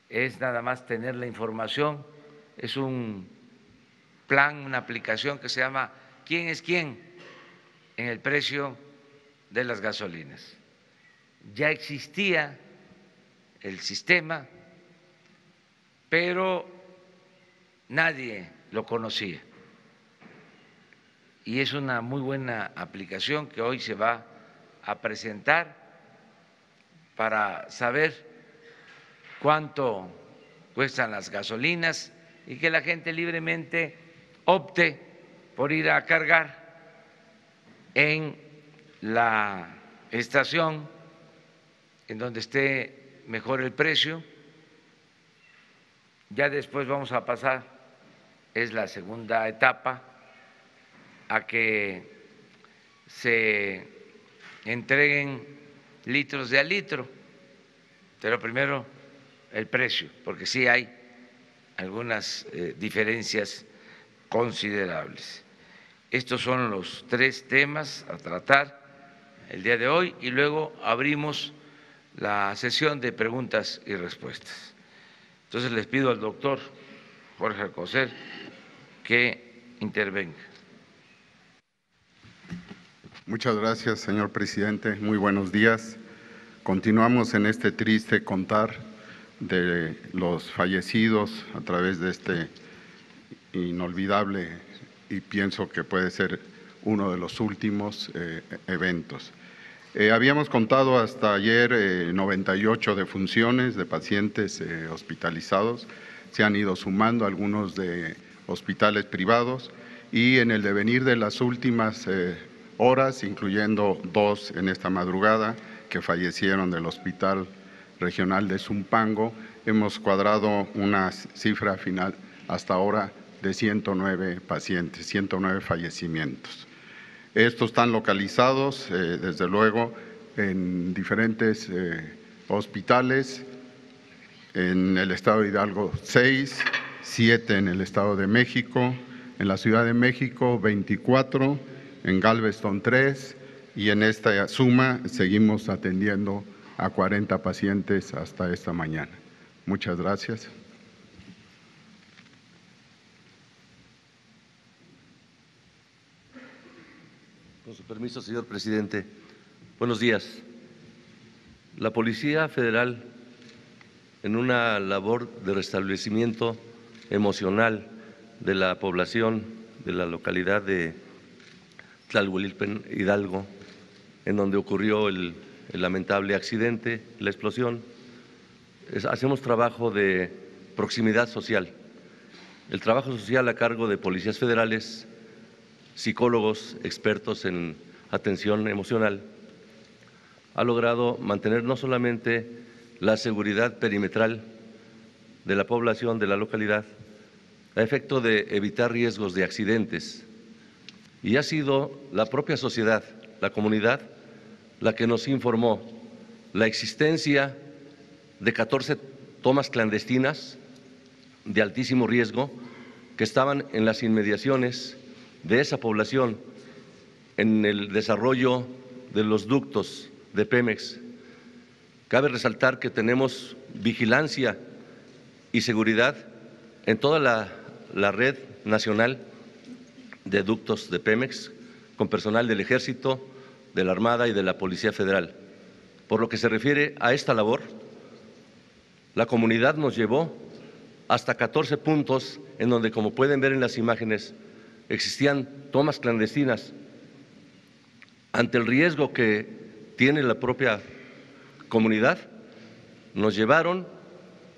es nada más tener la información, es un plan, una aplicación que se llama ¿Quién es quién? En el precio de las gasolinas. Ya existía el sistema, pero nadie lo conocía. Y es una muy buena aplicación que hoy se va a presentar para saber cuánto cuestan las gasolinas y que la gente libremente opte por ir a cargar en la estación en donde esté mejor el precio. Ya después vamos a pasar, es la segunda etapa, a que se entreguen litros de a litro, pero primero el precio, porque sí hay algunas diferencias considerables. Estos son los tres temas a tratar el día de hoy y luego abrimos la sesión de preguntas y respuestas. Entonces les pido al doctor Jorge Alcocer que intervenga. Muchas gracias, señor presidente. Muy buenos días. Continuamos en este triste contar de los fallecidos a través de este inolvidable y pienso que puede ser uno de los últimos eventos. Habíamos contado hasta ayer 98 defunciones de pacientes hospitalizados. Se han ido sumando algunos de hospitales privados y en el devenir de las últimas horas, incluyendo 2 en esta madrugada que fallecieron del Hospital Regional de Zumpango, hemos cuadrado una cifra final hasta ahora de 109 pacientes, 109 fallecimientos. Estos están localizados, desde luego, en diferentes hospitales, en el estado de Hidalgo 6, 7 en el estado de México, en la Ciudad de México 24, en Galveston 3 y en esta suma seguimos atendiendo a 40 pacientes hasta esta mañana. Muchas gracias. Con su permiso, señor presidente. Buenos días. La Policía Federal, en una labor de restablecimiento emocional de la población de la localidad de Tlalhuelilpan, Hidalgo, en donde ocurrió el lamentable accidente, la explosión, hacemos trabajo de proximidad social. El trabajo social a cargo de policías federales, psicólogos expertos en atención emocional, ha logrado mantener no solamente la seguridad perimetral de la población de la localidad, a efecto de evitar riesgos de accidentes, y ha sido la propia sociedad, la comunidad, la que nos informó la existencia de 14 tomas clandestinas de altísimo riesgo que estaban en las inmediaciones de esa población en el desarrollo de los ductos de Pemex. Cabe resaltar que tenemos vigilancia y seguridad en toda la red nacional de ductos de Pemex con personal del Ejército, de la Armada y de la Policía Federal. Por lo que se refiere a esta labor, la comunidad nos llevó hasta 14 puntos en donde, como pueden ver en las imágenes, existían tomas clandestinas. Ante el riesgo que tiene la propia comunidad, nos llevaron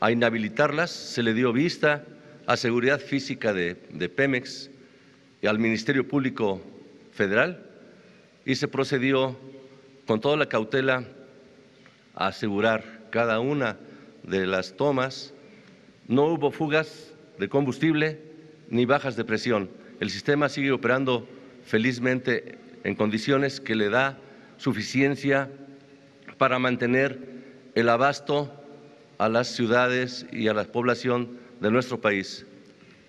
a inhabilitarlas, se le dio vista a Seguridad Física de Pemex y al Ministerio Público Federal y se procedió con toda la cautela a asegurar cada una de las tomas. No hubo fugas de combustible ni bajas de presión. El sistema sigue operando felizmente en condiciones que le da suficiencia para mantener el abasto a las ciudades y a la población de nuestro país.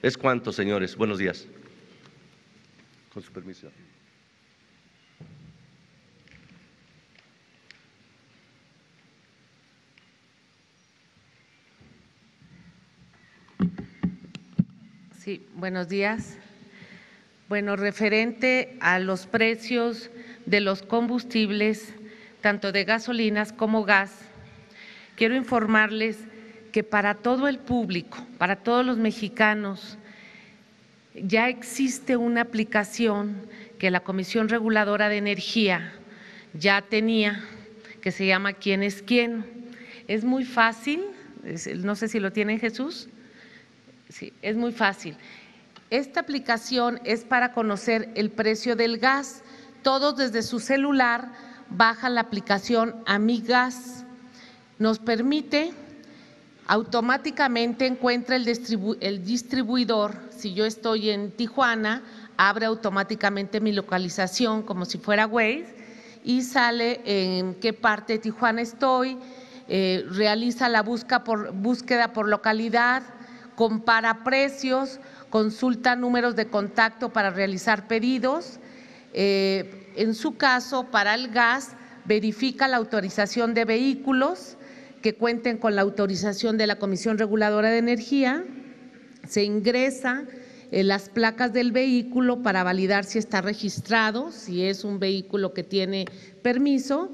Es cuanto, señores. Buenos días. Con su permiso. Sí, buenos días. Bueno, referente a los precios de los combustibles, tanto de gasolinas como gas, quiero informarles que para todo el público, para todos los mexicanos, ya existe una aplicación que la Comisión Reguladora de Energía ya tenía, que se llama ¿Quién es quién? Es muy fácil, no sé si lo tiene Jesús. Sí, es muy fácil. Esta aplicación es para conocer el precio del gas. Todos desde su celular bajan la aplicación AmiGas. Nos permite automáticamente encuentra el distribuidor. Si yo estoy en Tijuana, abre automáticamente mi localización como si fuera Waze y sale en qué parte de Tijuana estoy, realiza la búsqueda por localidad, compara precios, consulta números de contacto para realizar pedidos. En su caso, para el gas, verifica la autorización de vehículos que cuenten con la autorización de la Comisión Reguladora de Energía, se ingresa las placas del vehículo para validar si está registrado, si es un vehículo que tiene permiso,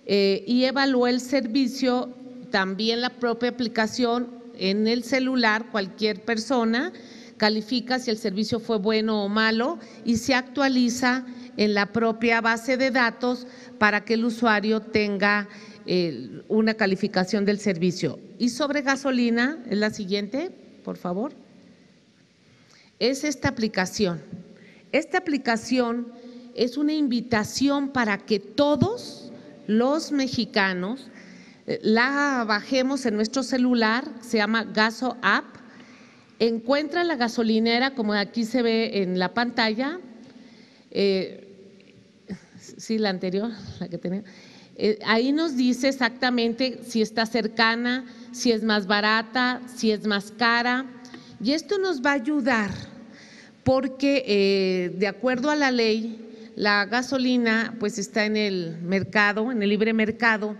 y evalúa el servicio, también la propia aplicación en el celular, cualquier persona califica si el servicio fue bueno o malo y se actualiza en la propia base de datos para que el usuario tenga una calificación del servicio. Y sobre gasolina, es la siguiente, por favor. Es esta aplicación. Esta aplicación es una invitación para que todos los mexicanos la bajemos en nuestro celular, se llama Gaso App. Encuentra la gasolinera, como aquí se ve en la pantalla, sí, la anterior, la que tenía. Ahí nos dice exactamente si está cercana, si es más barata, si es más cara, y esto nos va a ayudar porque de acuerdo a la ley, la gasolina pues está en el mercado, en el libre mercado,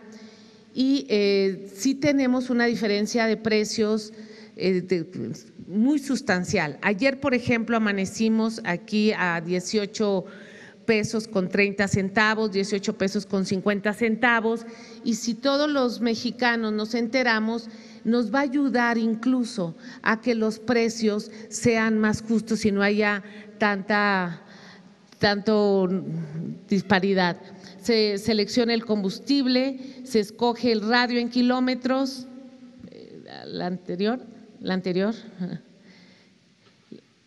y sí tenemos una diferencia de precios muy sustancial. Ayer, por ejemplo, amanecimos aquí a 18 pesos con 30 centavos, 18 pesos con 50 centavos, y si todos los mexicanos nos enteramos, nos va a ayudar incluso a que los precios sean más justos y no haya tanto disparidad. Se selecciona el combustible, se escoge el radio en kilómetros,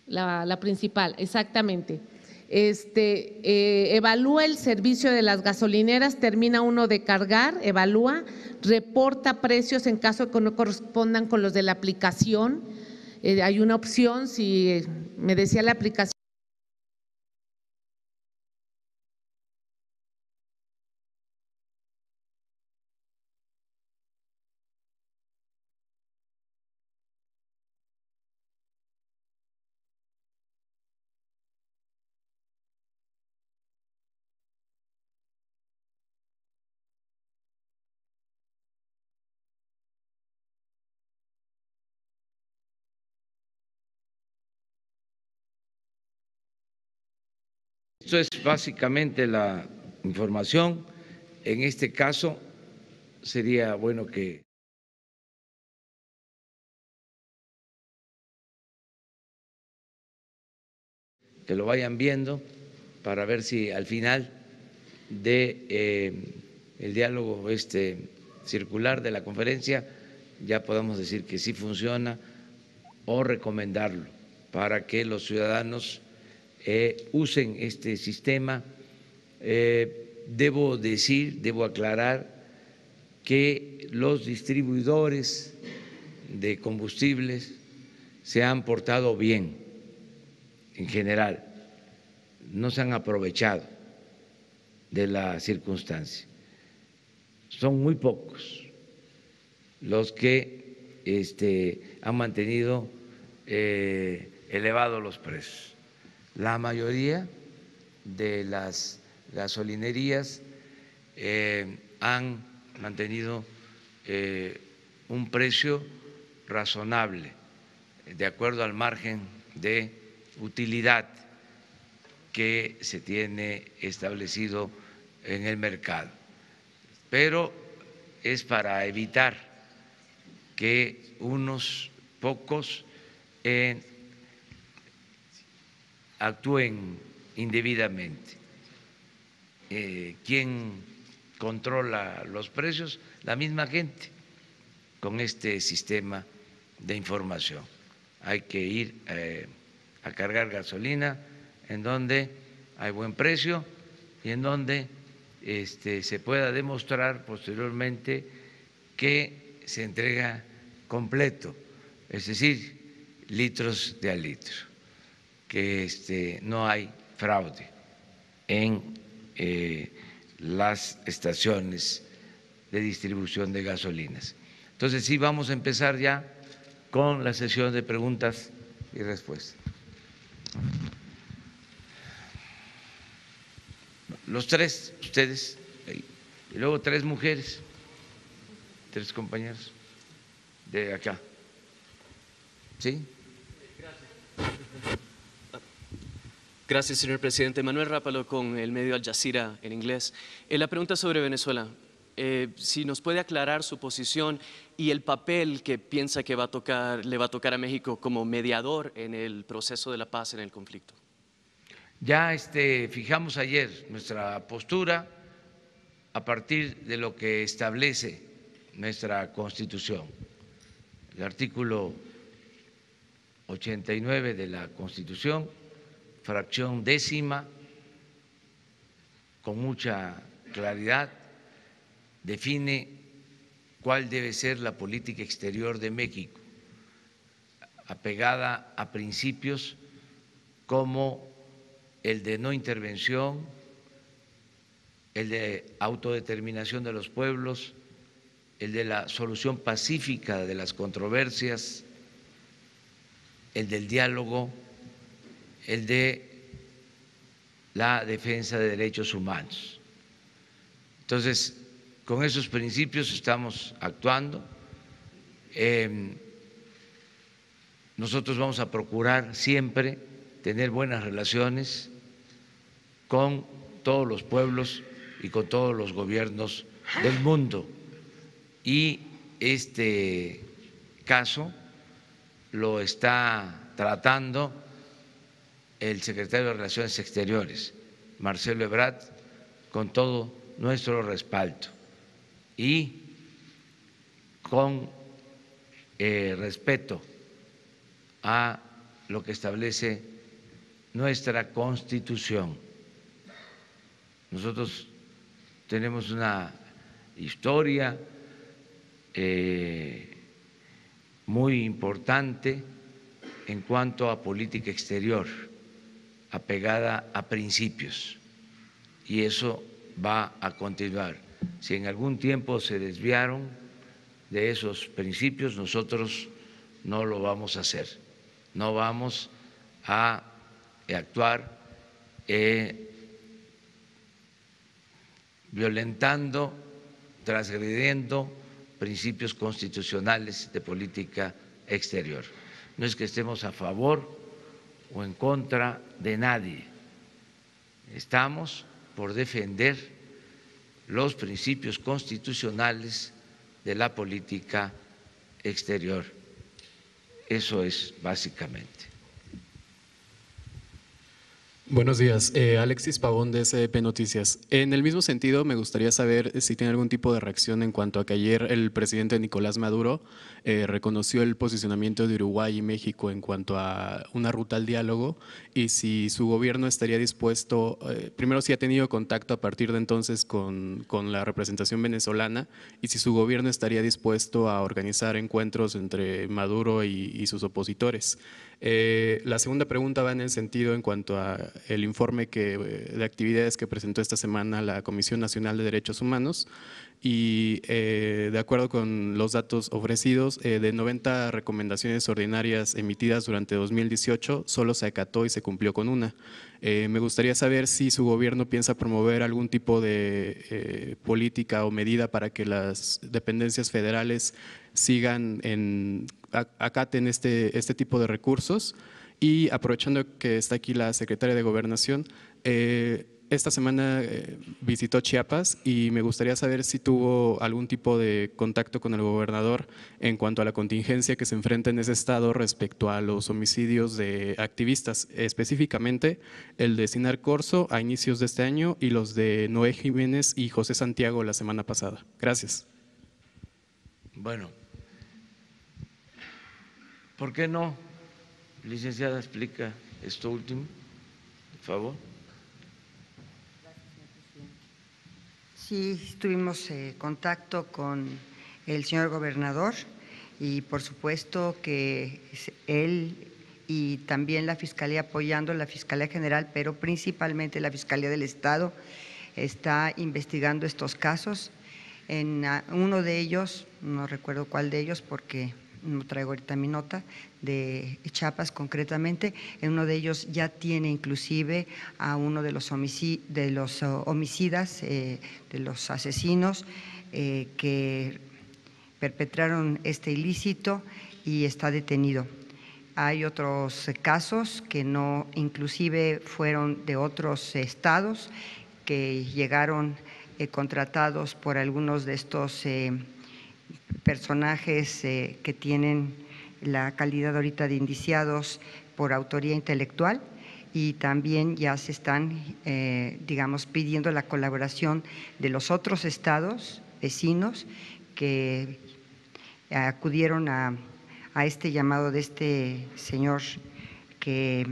la principal, exactamente. Evalúa el servicio de las gasolineras, termina uno de cargar, evalúa, reporta precios en caso de que no correspondan con los de la aplicación. Hay una opción, si me decía la aplicación. Esto es básicamente la información. En este caso, sería bueno que lo vayan viendo para ver si al final de el diálogo circular de la conferencia ya podamos decir que sí funciona o recomendarlo para que los ciudadanos usen este sistema. Debo aclarar que los distribuidores de combustibles se han portado bien en general, no se han aprovechado de la circunstancia. Son muy pocos los que han mantenido elevados los precios. La mayoría de las gasolinerías han mantenido un precio razonable de acuerdo al margen de utilidad que se tiene establecido en el mercado. Pero es para evitar que unos pocos actúen indebidamente. ¿Quién controla los precios? La misma gente con este sistema de información. Hay que ir a cargar gasolina en donde hay buen precio y en donde se pueda demostrar posteriormente que se entrega completo, es decir, litros de a litro, que no hay fraude en las estaciones de distribución de gasolinas. Entonces sí, vamos a empezar ya con la sesión de preguntas y respuestas. Los tres, ustedes, y luego tres mujeres, tres compañeros de acá. ¿Sí? Gracias, señor presidente. Manuel Rápalo con el medio Al Jazeera en inglés. La pregunta sobre Venezuela. Si nos puede aclarar su posición y el papel que piensa que le va a tocar a México como mediador en el proceso de la paz en el conflicto. Ya fijamos ayer nuestra postura a partir de lo que establece nuestra Constitución. El artículo 89 de la Constitución, fracción 10ª, con mucha claridad, define cuál debe ser la política exterior de México, apegada a principios como el de no intervención, el de autodeterminación de los pueblos, el de la solución pacífica de las controversias, el del diálogo, el de la defensa de derechos humanos. Entonces, con esos principios estamos actuando. Nosotros vamos a procurar siempre tener buenas relaciones con todos los pueblos y con todos los gobiernos del mundo. Y este caso lo está tratando el secretario de Relaciones Exteriores, Marcelo Ebrard, con todo nuestro respaldo y con respeto a lo que establece nuestra Constitución. Nosotros tenemos una historia muy importante en cuanto a política exterior, apegada a principios, y eso va a continuar. Si en algún tiempo se desviaron de esos principios, nosotros no lo vamos a hacer, no vamos a actuar violentando, transgrediendo principios constitucionales de política exterior. No es que estemos a favor o en contra de nadie, estamos por defender los principios constitucionales de la política exterior. Eso es básicamente. Buenos días, Alexis Pavón de SDP Noticias. En el mismo sentido, me gustaría saber si tiene algún tipo de reacción en cuanto a que ayer el presidente Nicolás Maduro reconoció el posicionamiento de Uruguay y México en cuanto a una ruta al diálogo y si su gobierno estaría dispuesto, primero si ha tenido contacto a partir de entonces con la representación venezolana y si su gobierno estaría dispuesto a organizar encuentros entre Maduro y sus opositores. La segunda pregunta va en el sentido en cuanto a el informe de actividades que presentó esta semana la Comisión Nacional de Derechos Humanos y de acuerdo con los datos ofrecidos, de 90 recomendaciones ordinarias emitidas durante 2018, solo se acató y se cumplió con una. Me gustaría saber si su gobierno piensa promover algún tipo de política o medida para que las dependencias federales sigan acaten este tipo de recursos. Y aprovechando que está aquí la secretaria de Gobernación, esta semana visitó Chiapas y me gustaría saber si tuvo algún tipo de contacto con el gobernador en cuanto a la contingencia que se enfrenta en ese estado respecto a los homicidios de activistas, específicamente el de Sinar Corzo a inicios de este año y los de Noé Jiménez y José Santiago la semana pasada. Gracias. Bueno, ¿por qué no, licenciada, explica esto último, por favor? Sí, tuvimos contacto con el señor gobernador y por supuesto que él y también la Fiscalía, apoyando la Fiscalía General, pero principalmente la Fiscalía del Estado, está investigando estos casos. En uno de ellos, no recuerdo cuál de ellos porque no traigo ahorita mi nota, de Chiapas concretamente, en uno de ellos ya tiene inclusive a uno de los homicidas, de los asesinos que perpetraron este ilícito y está detenido. Hay otros casos que no, inclusive fueron de otros estados que llegaron contratados por algunos de estos personajes que tienen la calidad ahorita de indiciados por autoría intelectual y también ya se están, digamos, pidiendo la colaboración de los otros estados vecinos que acudieron a este llamado de este señor que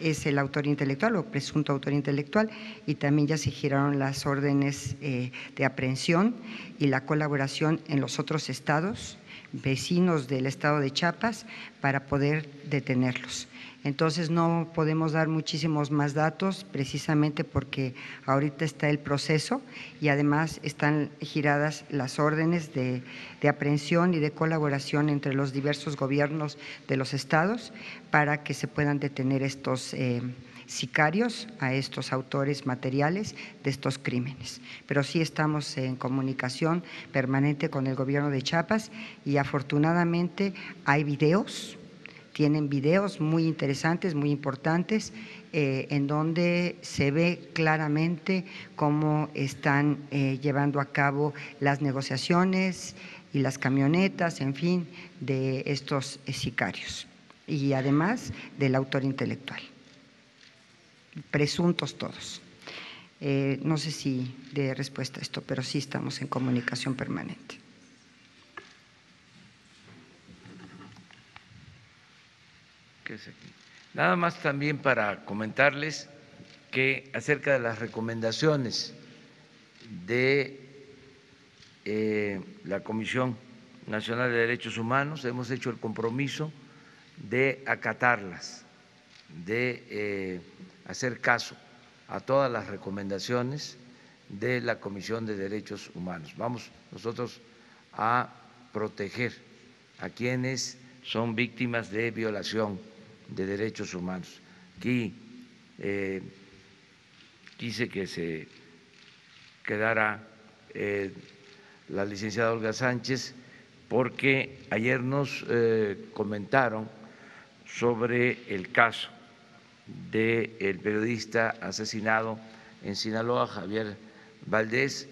es el autor intelectual o presunto autor intelectual, y también ya se giraron las órdenes de aprehensión y la colaboración en los otros estados vecinos del estado de Chiapas para poder detenerlos. Entonces no podemos dar muchísimos más datos precisamente porque ahorita está el proceso y además están giradas las órdenes de aprehensión y de colaboración entre los diversos gobiernos de los estados para que se puedan detener estos sicarios, a estos autores materiales de estos crímenes. Pero sí estamos en comunicación permanente con el gobierno de Chiapas y afortunadamente hay videos. Tienen videos muy interesantes, muy importantes, en donde se ve claramente cómo están llevando a cabo las negociaciones y las camionetas, en fin, de estos sicarios. Y además del autor intelectual. Presuntos todos. No sé si dé respuesta a esto, pero sí estamos en comunicación permanente. ¿Qué es aquí? Nada más también para comentarles que acerca de las recomendaciones de la Comisión Nacional de Derechos Humanos, hemos hecho el compromiso de acatarlas, de hacer caso a todas las recomendaciones de la Comisión de Derechos Humanos. Vamos nosotros a proteger a quienes son víctimas de violación de derechos humanos. Aquí quise que se quedara la licenciada Olga Sánchez porque ayer nos comentaron sobre el caso del periodista asesinado en Sinaloa, Javier Valdés,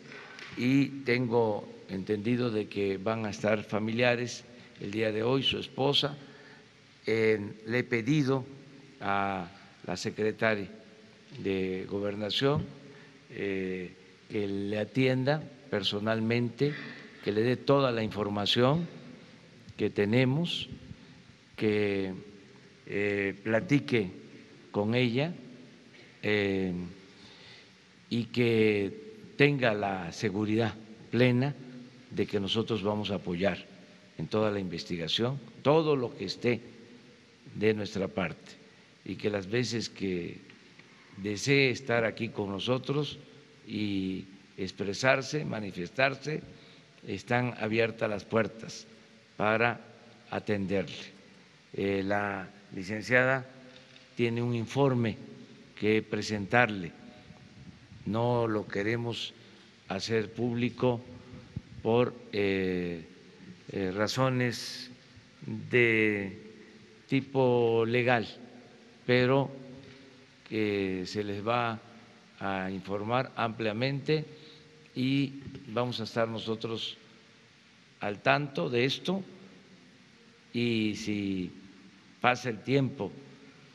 y tengo entendido de que van a estar familiares el día de hoy, su esposa. Le he pedido a la secretaria de Gobernación que le atienda personalmente, que le dé toda la información que tenemos, que platique con ella y que tenga la seguridad plena de que nosotros vamos a apoyar en toda la investigación, todo lo que esté de nuestra parte, y que las veces que desee estar aquí con nosotros y expresarse, manifestarse, están abiertas las puertas para atenderle. La licenciada tiene un informe que presentarle, no lo queremos hacer público por razones de tipo legal, pero que se les va a informar ampliamente y vamos a estar nosotros al tanto de esto, y si pasa el tiempo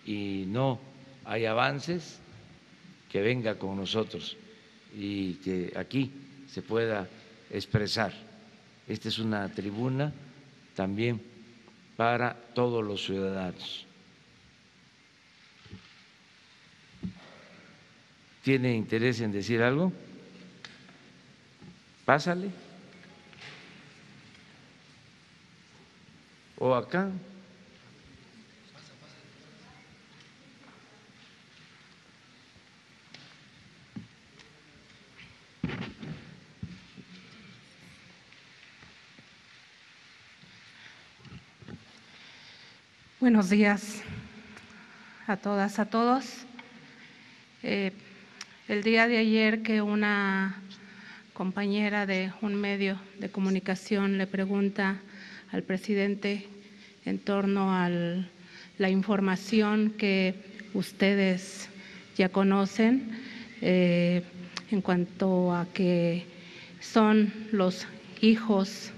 y no hay avances, que venga con nosotros y que aquí se pueda expresar. Esta es una tribuna también para todos los ciudadanos. ¿Tiene interés en decir algo? Pásale. ¿O acá? Buenos días a todas, a todos. El día de ayer que una compañera de un medio de comunicación le pregunta al presidente en torno a la información que ustedes ya conocen en cuanto a que son los hijos,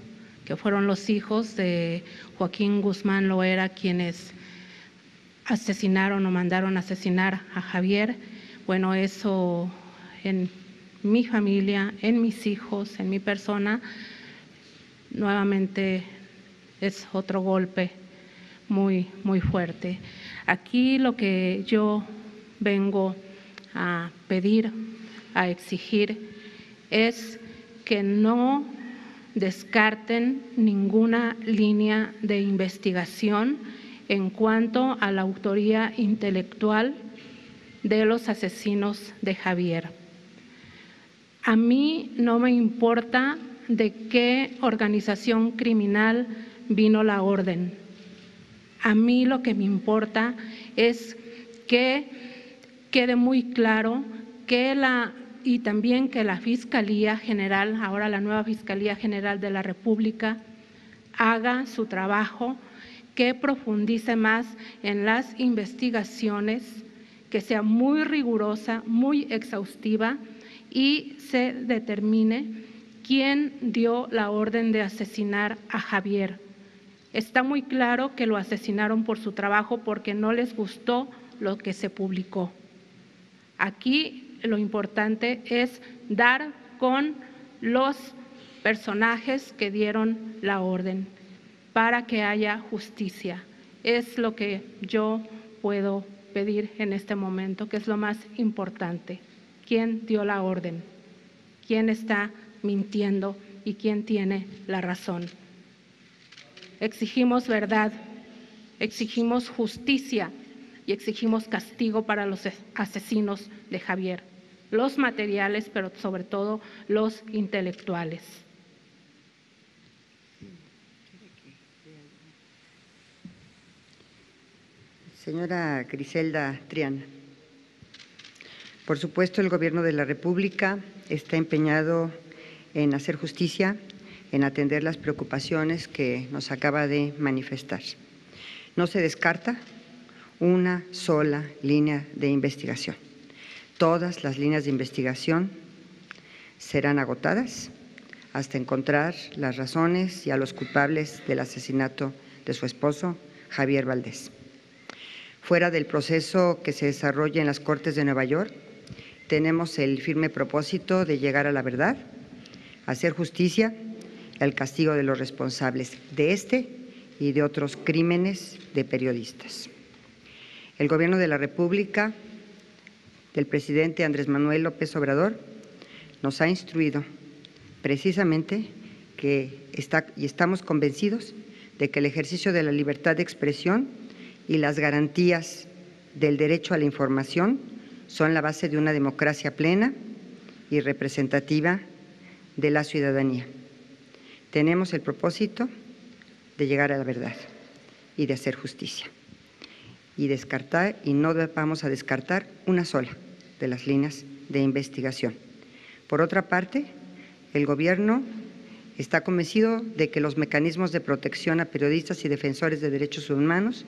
que fueron los hijos de Joaquín Guzmán Loera quienes asesinaron o mandaron asesinar a Javier. Bueno, eso en mi familia, en mis hijos, en mi persona, nuevamente es otro golpe muy, muy fuerte. Aquí lo que yo vengo a pedir, a exigir, es que no descarten ninguna línea de investigación en cuanto a la autoría intelectual de los asesinos de Javier. A mí no me importa de qué organización criminal vino la orden. A mí lo que me importa es que quede muy claro que y también que la Fiscalía General, ahora la nueva Fiscalía General de la República, haga su trabajo, que profundice más en las investigaciones, que sea muy rigurosa, muy exhaustiva y se determine quién dio la orden de asesinar a Javier. Está muy claro que lo asesinaron por su trabajo porque no les gustó lo que se publicó. Aquí lo importante es dar con los personajes que dieron la orden para que haya justicia. Es lo que yo puedo pedir en este momento, que es lo más importante. ¿Quién dio la orden? ¿Quién está mintiendo y quién tiene la razón? Exigimos verdad, exigimos justicia y exigimos castigo para los asesinos de Javier, los materiales, pero sobre todo los intelectuales. Señora Griselda Triana, por supuesto el Gobierno de la República está empeñado en hacer justicia, en atender las preocupaciones que nos acaba de manifestar. No se descarta una sola línea de investigación. Todas las líneas de investigación serán agotadas hasta encontrar las razones y a los culpables del asesinato de su esposo, Javier Valdés. Fuera del proceso que se desarrolla en las Cortes de Nueva York, tenemos el firme propósito de llegar a la verdad, hacer justicia y al castigo de los responsables de este y de otros crímenes de periodistas. El Gobierno de la República del presidente Andrés Manuel López Obrador nos ha instruido precisamente estamos convencidos de que el ejercicio de la libertad de expresión y las garantías del derecho a la información son la base de una democracia plena y representativa de la ciudadanía. Tenemos el propósito de llegar a la verdad y de hacer justicia y no vamos a descartar una sola de las líneas de investigación. Por otra parte, el Gobierno está convencido de que los mecanismos de protección a periodistas y defensores de derechos humanos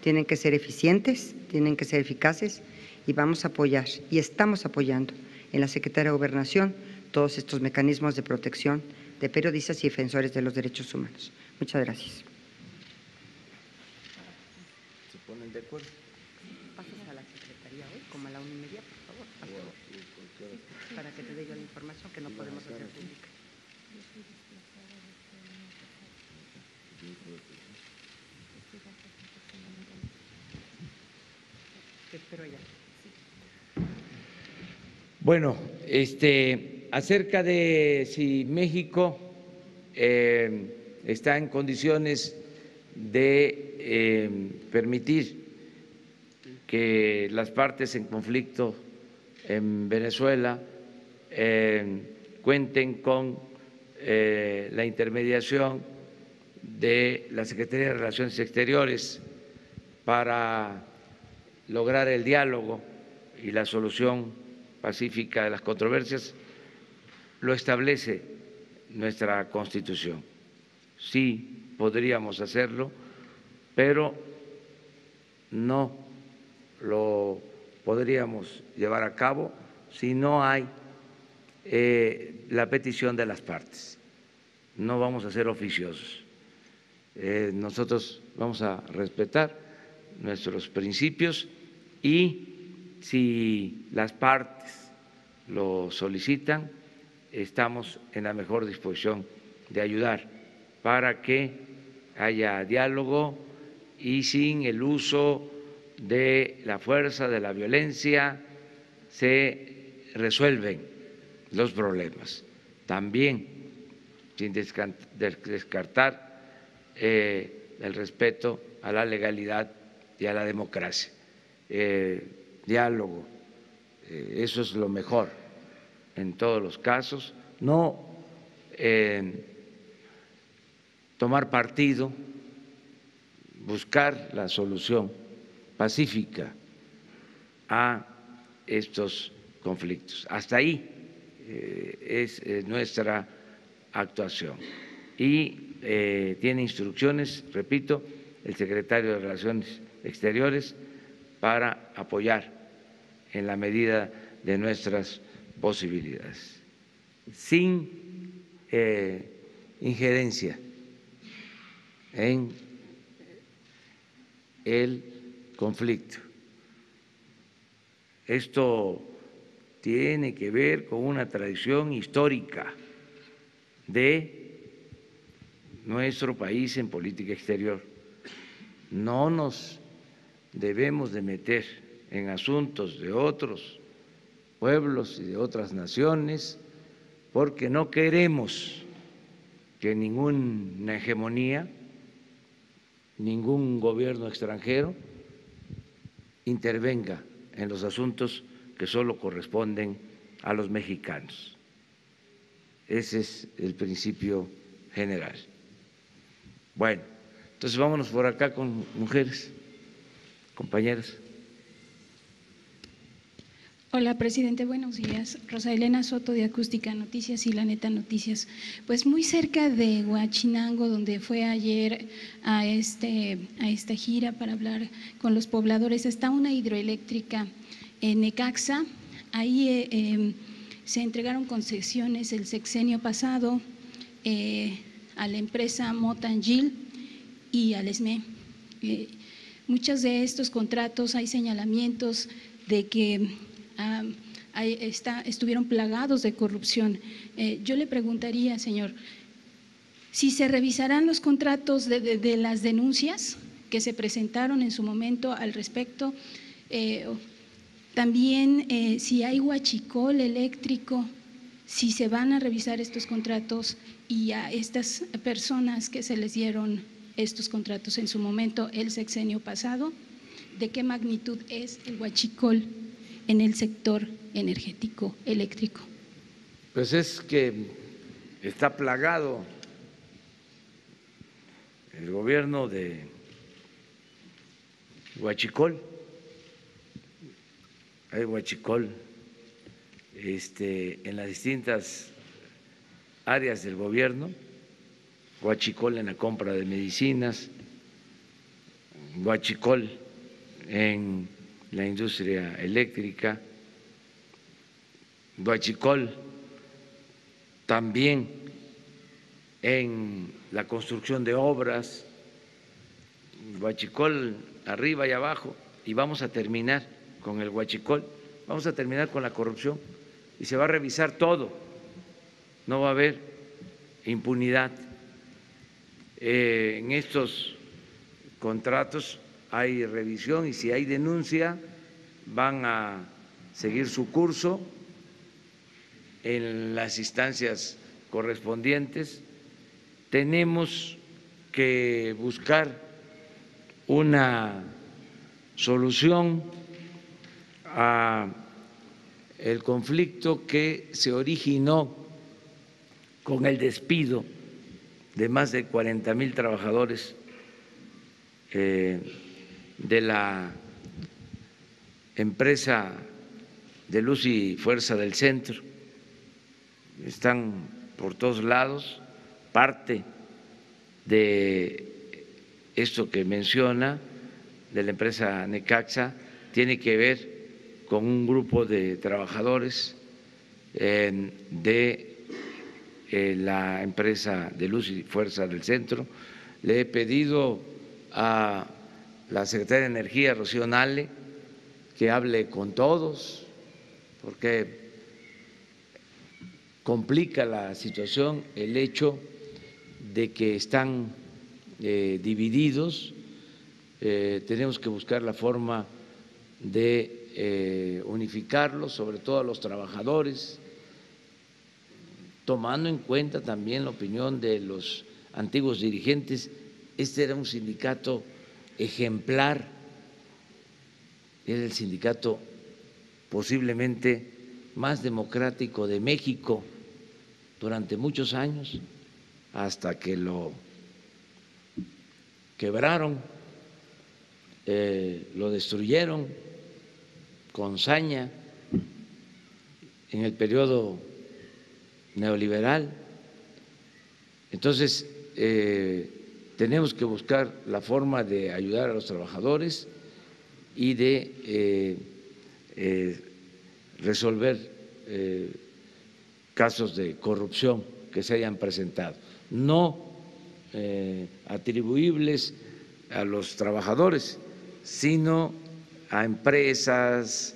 tienen que ser eficientes, tienen que ser eficaces y vamos a apoyar y estamos apoyando en la Secretaría de Gobernación todos estos mecanismos de protección de periodistas y defensores de los derechos humanos. Muchas gracias. ¿Se ponen de acuerdo? Pasas a la Secretaría hoy, como a la 1:30, por favor. Para que te dé yo la información que no podemos hacer pública. Te espero allá. Bueno, acerca de si México está en condiciones de permitir que las partes en conflicto en Venezuela cuenten con la intermediación de la Secretaría de Relaciones Exteriores para lograr el diálogo y la solución pacífica de las controversias, lo establece nuestra Constitución. Sí podríamos hacerlo, pero no lo podríamos llevar a cabo si no hay la petición de las partes. No vamos a ser oficiosos. Nosotros vamos a respetar nuestros principios y si las partes lo solicitan, estamos en la mejor disposición de ayudar para que haya diálogo y sin el uso de la fuerza, de la violencia, se resuelven los problemas. También sin descartar el respeto a la legalidad y a la democracia. Diálogo, eso es lo mejor en todos los casos, no tomar partido, buscar la solución pacífica a estos conflictos. Hasta ahí es nuestra actuación y tiene instrucciones, repito, el secretario de Relaciones Exteriores para apoyar en la medida de nuestras posibilidades, sin injerencia en el conflicto. Esto tiene que ver con una tradición histórica de nuestro país en política exterior. No nos debemos de meter en asuntos de otros pueblos y de otras naciones porque no queremos que ninguna hegemonía, ningún gobierno extranjero intervenga en los asuntos que solo corresponden a los mexicanos. Ese es el principio general. Bueno, entonces vámonos por acá con mujeres, compañeras. Hola, presidente, buenos días. Rosa Elena Soto, de Acústica Noticias y La Neta Noticias. Pues muy cerca de Huachinango, donde fue ayer a esta gira para hablar con los pobladores, está una hidroeléctrica en Necaxa. Ahí se entregaron concesiones el sexenio pasado a la empresa Motangil y al ESME. Muchos de estos contratos hay señalamientos de que estuvieron plagados de corrupción. Yo le preguntaría, señor, si se revisarán los contratos de las denuncias que se presentaron en su momento al respecto, también si hay huachicol eléctrico, si se van a revisar estos contratos y a estas personas que se les dieron estos contratos en su momento el sexenio pasado, ¿de qué magnitud es el huachicol en el sector energético eléctrico? Pues es que está plagado el gobierno de huachicol. Hay huachicol en las distintas áreas del gobierno, huachicol en la compra de medicinas, huachicol en la industria eléctrica, huachicol también en la construcción de obras, huachicol arriba y abajo, y vamos a terminar con el huachicol, vamos a terminar con la corrupción y se va a revisar todo, no va a haber impunidad. En estos contratos hay revisión y si hay denuncia van a seguir su curso en las instancias correspondientes. Tenemos que buscar una solución a el conflicto que se originó con el despido de más de 40,000 trabajadores de la empresa de Luz y Fuerza del Centro. Están por todos lados. Parte de esto que menciona de la empresa Necaxa tiene que ver con un grupo de trabajadores de la empresa de Luz y Fuerza del Centro. Le he pedido a la secretaria de Energía, Rocío Nale, que hable con todos, porque complica la situación el hecho de que están divididos. Tenemos que buscar la forma de unificarlos, sobre todo a los trabajadores, tomando en cuenta también la opinión de los antiguos dirigentes. Este era un sindicato ejemplar, era el sindicato posiblemente más democrático de México durante muchos años, hasta que lo quebraron, lo destruyeron con saña en el periodo neoliberal. Entonces, tenemos que buscar la forma de ayudar a los trabajadores y de resolver casos de corrupción que se hayan presentado, no atribuibles a los trabajadores, sino a empresas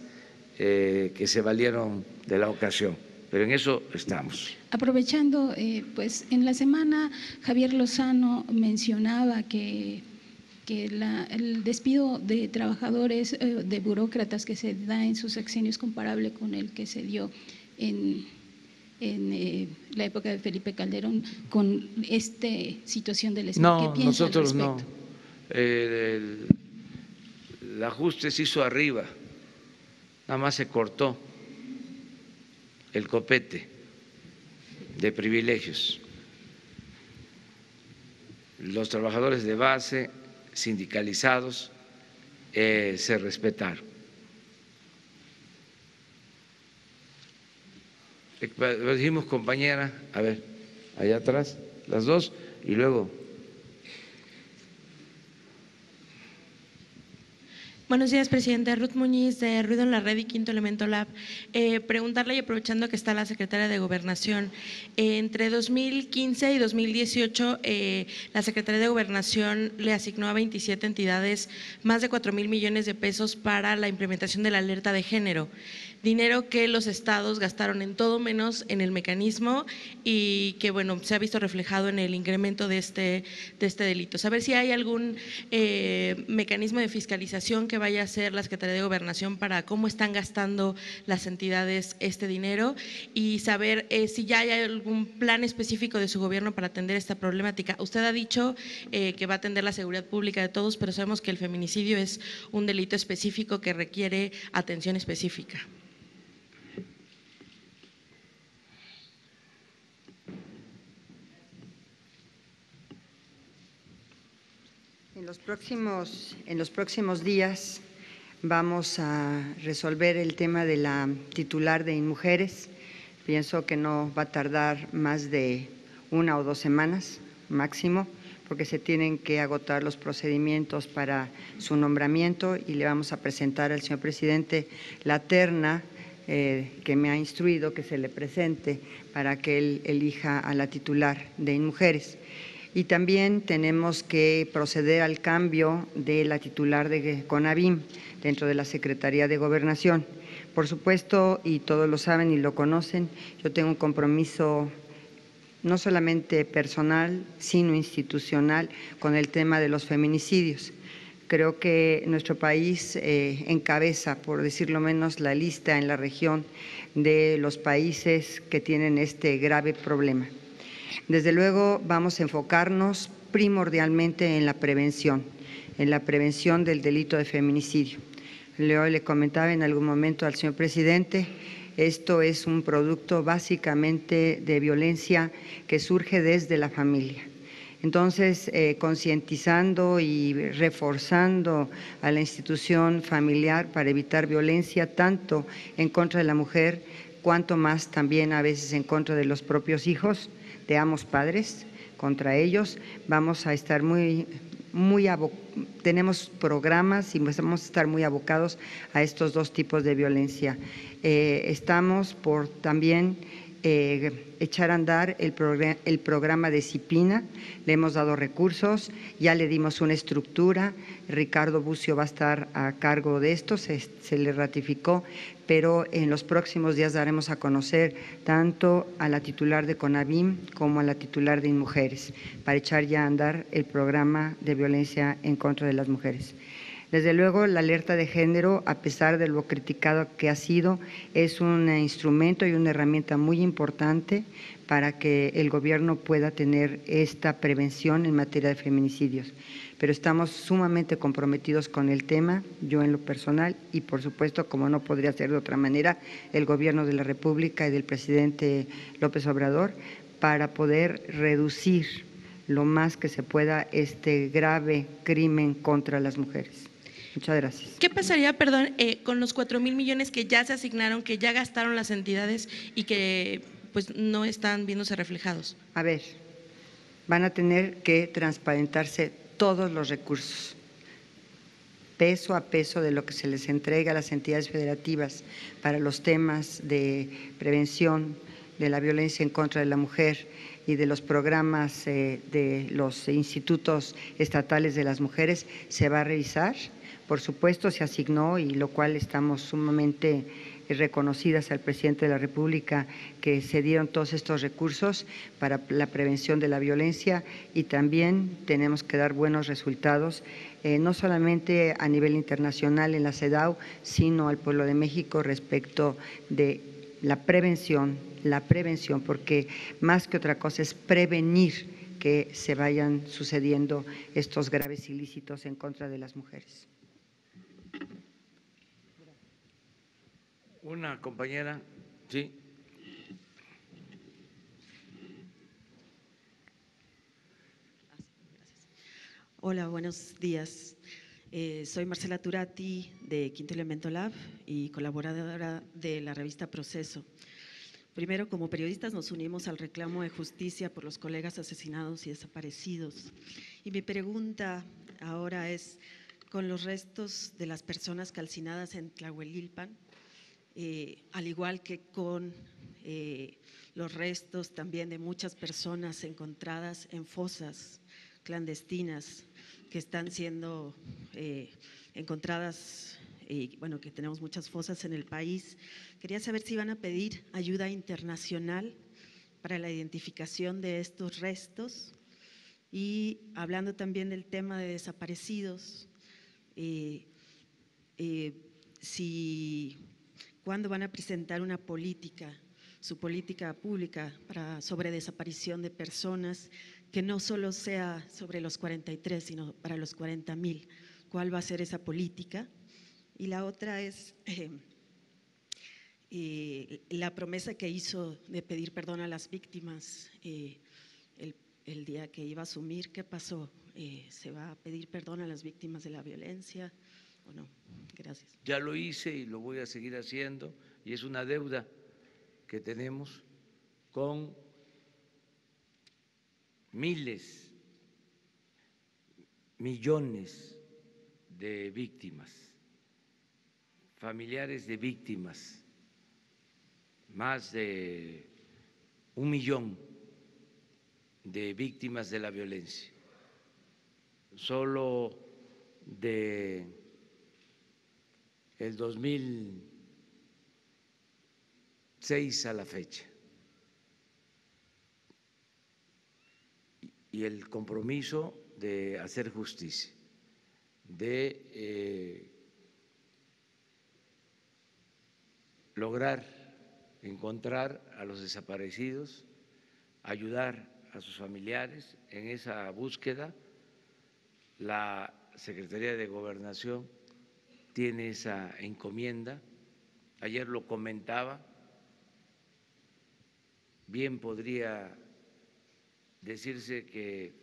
que se valieron de la ocasión. Pero en eso estamos. Aprovechando, pues en la semana Javier Lozano mencionaba que el despido de trabajadores, de burócratas que se da en su sexenio es comparable con el que se dio en la época de Felipe Calderón, con esta situación del SMI. No, ¿Qué piensa nosotros al no. respecto? El ajuste se hizo arriba, nada más se cortó el copete de privilegios. Los trabajadores de base sindicalizados se respetaron. Lo dijimos, compañera, a ver, allá atrás, las dos, y luego. Buenos días, presidente. Ruth Muñiz, de Ruido en la Red y Quinto Elemento Lab. Preguntarle, y aprovechando que está la secretaria de Gobernación, entre 2015 y 2018 la Secretaría de Gobernación le asignó a 27 entidades más de 4,000 millones de pesos para la implementación de la alerta de género. Dinero que los estados gastaron en todo menos en el mecanismo y que, bueno, se ha visto reflejado en el incremento de este delito. Saber si hay algún mecanismo de fiscalización que vaya a hacer la Secretaría de Gobernación para cómo están gastando las entidades este dinero y saber si ya hay algún plan específico de su gobierno para atender esta problemática. Usted ha dicho que va a atender la seguridad pública de todos, pero sabemos que el feminicidio es un delito específico que requiere atención específica. En los próximos días vamos a resolver el tema de la titular de InMujeres. Pienso que no va a tardar más de 1 o 2 semanas máximo, porque se tienen que agotar los procedimientos para su nombramiento y le vamos a presentar al señor presidente la terna que me ha instruido que se le presente para que él elija a la titular de INMujeres. Y también tenemos que proceder al cambio de la titular de CONAVIM dentro de la Secretaría de Gobernación. Por supuesto, y todos lo saben y lo conocen, yo tengo un compromiso no solamente personal, sino institucional con el tema de los feminicidios. Creo que nuestro país encabeza, por decirlo menos, la lista en la región de los países que tienen este grave problema. Desde luego vamos a enfocarnos primordialmente en la prevención del delito de feminicidio. Le comentaba en algún momento al señor presidente, esto es un producto básicamente de violencia que surge desde la familia. Entonces, concientizando y reforzando a la institución familiar para evitar violencia tanto en contra de la mujer, cuanto más también a veces en contra de los propios hijos de ambos padres, contra ellos, vamos a estar tenemos programas y vamos a estar muy abocados a estos dos tipos de violencia. Estamos por también echar a andar el programa de Cipina, le hemos dado recursos, ya le dimos una estructura, Ricardo Bucio va a estar a cargo de esto, se le ratificó, pero en los próximos días daremos a conocer tanto a la titular de CONAVIM como a la titular de INMujeres para echar ya a andar el programa de violencia en contra de las mujeres. Desde luego, la alerta de género, a pesar de lo criticado que ha sido, es un instrumento y una herramienta muy importante para que el gobierno pueda tener esta prevención en materia de feminicidios. Pero estamos sumamente comprometidos con el tema, yo en lo personal y por supuesto, como no podría ser de otra manera, el gobierno de la República y del presidente López Obrador, para poder reducir lo más que se pueda este grave crimen contra las mujeres. Muchas gracias. ¿Qué pasaría, perdón, con los 4,000 millones que ya se asignaron, que ya gastaron las entidades y que pues no están viéndose reflejados? A ver, van a tener que transparentarse todos los recursos, peso a peso de lo que se les entrega a las entidades federativas para los temas de prevención de la violencia en contra de la mujer y de los programas de los institutos estatales de las mujeres, se va a revisar. Por supuesto, se asignó, y lo cual estamos sumamente reconocidas al presidente de la República, que se dieron todos estos recursos para la prevención de la violencia y también tenemos que dar buenos resultados, no solamente a nivel internacional en la CEDAW, sino al pueblo de México respecto de la prevención, porque más que otra cosa es prevenir que se vayan sucediendo estos graves ilícitos en contra de las mujeres. Una compañera, sí. Hola, buenos días. Soy Marcela Turati de Quinto Elemento Lab y colaboradora de la revista Proceso. Primero, como periodistas nos unimos al reclamo de justicia por los colegas asesinados y desaparecidos. Y mi pregunta ahora es, con los restos de las personas calcinadas en Tlahuelilpan, al igual que con los restos también de muchas personas encontradas en fosas clandestinas que están siendo encontradas, bueno, que tenemos muchas fosas en el país. Quería saber si van a pedir ayuda internacional para la identificación de estos restos y hablando también del tema de desaparecidos, ¿cuándo van a presentar una política, su política pública sobre desaparición de personas, que no solo sea sobre los 43, sino para los 40,000? ¿Cuál va a ser esa política? Y la otra es la promesa que hizo de pedir perdón a las víctimas el día que iba a asumir. ¿Qué pasó? ¿Se va a pedir perdón a las víctimas de la violencia o no? Gracias. Ya lo hice y lo voy a seguir haciendo y es una deuda que tenemos con miles millones de víctimas, familiares de víctimas, más de 1 millón de víctimas de la violencia, solo de el 2006 a la fecha. Y el compromiso de hacer justicia, de lograr encontrar a los desaparecidos, ayudar a sus familiares en esa búsqueda. La Secretaría de Gobernación tiene esa encomienda. Ayer lo comentaba, bien podría decirse que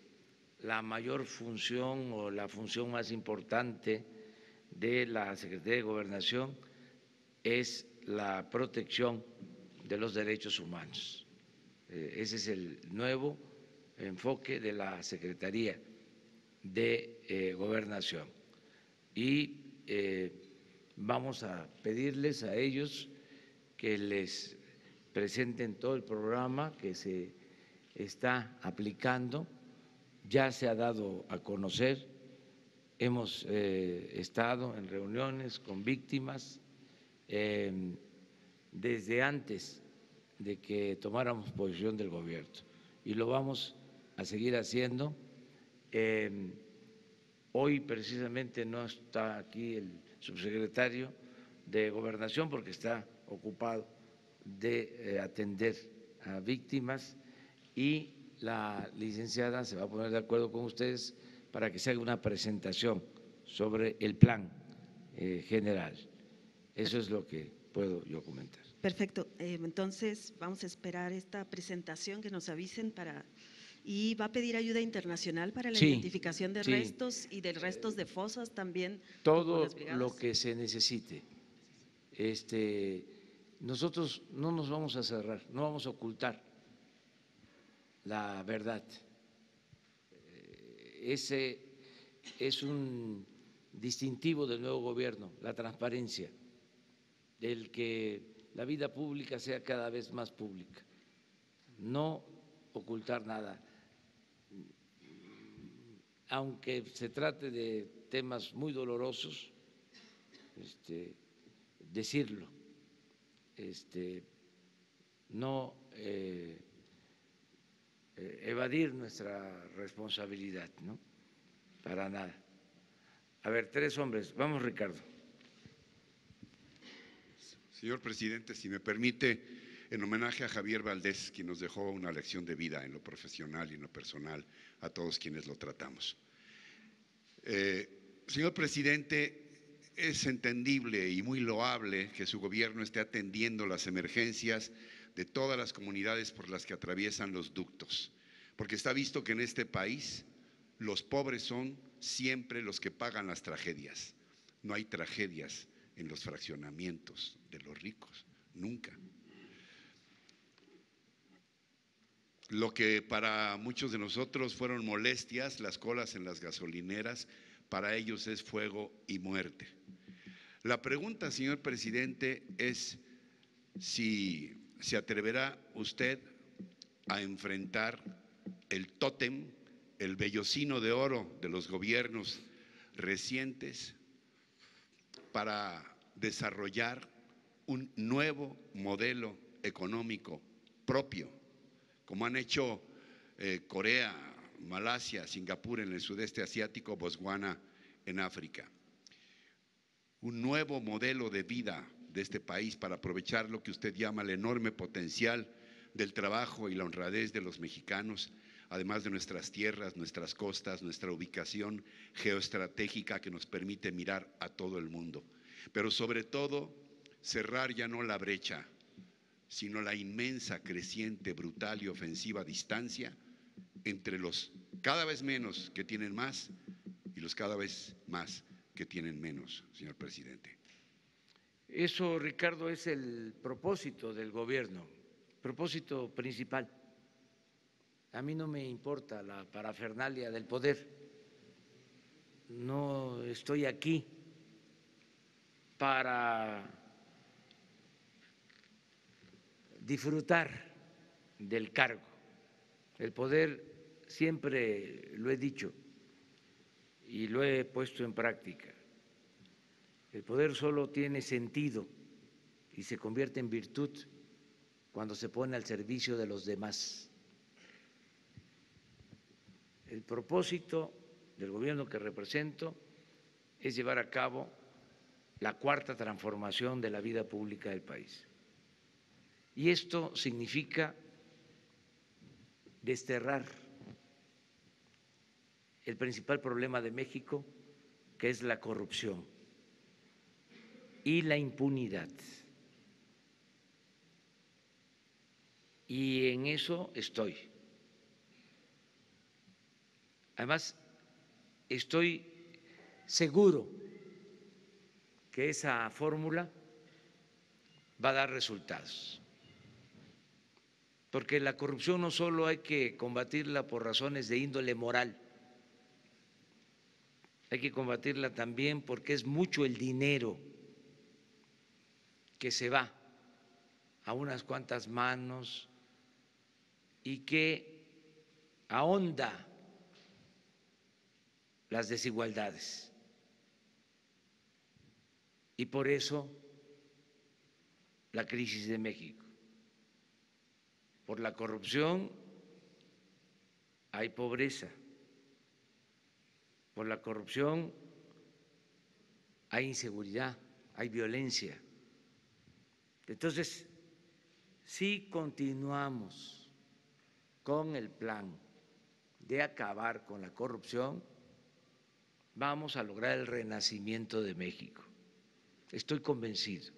la mayor función o la función más importante de la Secretaría de Gobernación es la protección de los derechos humanos. Ese es el nuevo enfoque de la Secretaría de Gobernación. Y vamos a pedirles a ellos que les presenten todo el programa que se está aplicando. Ya se ha dado a conocer, hemos estado en reuniones con víctimas desde antes de que tomáramos posición del gobierno y lo vamos a seguir haciendo. Hoy precisamente no está aquí el subsecretario de Gobernación porque está ocupado de atender a víctimas, y la licenciada se va a poner de acuerdo con ustedes para que se haga una presentación sobre el plan general. Eso es lo que puedo yo comentar. Perfecto. Entonces vamos a esperar esta presentación, que nos avisen para… ¿Y va a pedir ayuda internacional para la identificación de restos y de restos de fosas también? Todo lo que se necesite. Nosotros no nos vamos a cerrar, no vamos a ocultar la verdad. Ese es un distintivo del nuevo gobierno, la transparencia, el que la vida pública sea cada vez más pública, no ocultar nada. Aunque se trate de temas muy dolorosos, decirlo, no evadir nuestra responsabilidad, ¿no? Para nada. A ver, 3 hombres. Vamos, Ricardo. Señor presidente, si me permite, en homenaje a Javier Valdés, quien nos dejó una lección de vida en lo profesional y en lo personal, a todos quienes lo tratamos. Señor presidente, es entendible y muy loable que su gobierno esté atendiendo las emergencias de todas las comunidades por las que atraviesan los ductos, porque está visto que en este país los pobres son siempre los que pagan las tragedias. No hay tragedias en los fraccionamientos de los ricos, nunca. Lo que para muchos de nosotros fueron molestias, las colas en las gasolineras, para ellos es fuego y muerte. La pregunta, señor presidente, es si se atreverá usted a enfrentar el tótem, el vellocino de oro de los gobiernos recientes para desarrollar un nuevo modelo económico propio, como han hecho Corea, Malasia, Singapur en el sudeste asiático, Botswana en África. Un nuevo modelo de vida de este país para aprovechar lo que usted llama el enorme potencial del trabajo y la honradez de los mexicanos, además de nuestras tierras, nuestras costas, nuestra ubicación geoestratégica que nos permite mirar a todo el mundo. Pero sobre todo, cerrar ya no la brecha, sino la inmensa, creciente, brutal y ofensiva distancia entre los cada vez menos que tienen más y los cada vez más que tienen menos, señor presidente. Eso, Ricardo, es el propósito del gobierno, propósito principal. A mí no me importa la parafernalia del poder. no estoy aquí para disfrutar del cargo. El poder, siempre lo he dicho y lo he puesto en práctica, el poder solo tiene sentido y se convierte en virtud cuando se pone al servicio de los demás. El propósito del gobierno que represento es llevar a cabo la cuarta transformación de la vida pública del país. Y esto significa desterrar el principal problema de México, que es la corrupción y la impunidad. Y en eso estoy. Además, estoy seguro que esa fórmula va a dar resultados, porque la corrupción no solo hay que combatirla por razones de índole moral, hay que combatirla también porque es mucho el dinero que se va a unas cuantas manos y que ahonda las desigualdades. Y por eso la crisis de México. Por la corrupción hay pobreza, por la corrupción hay inseguridad, hay violencia. Entonces, si continuamos con el plan de acabar con la corrupción, vamos a lograr el renacimiento de México. Estoy convencido.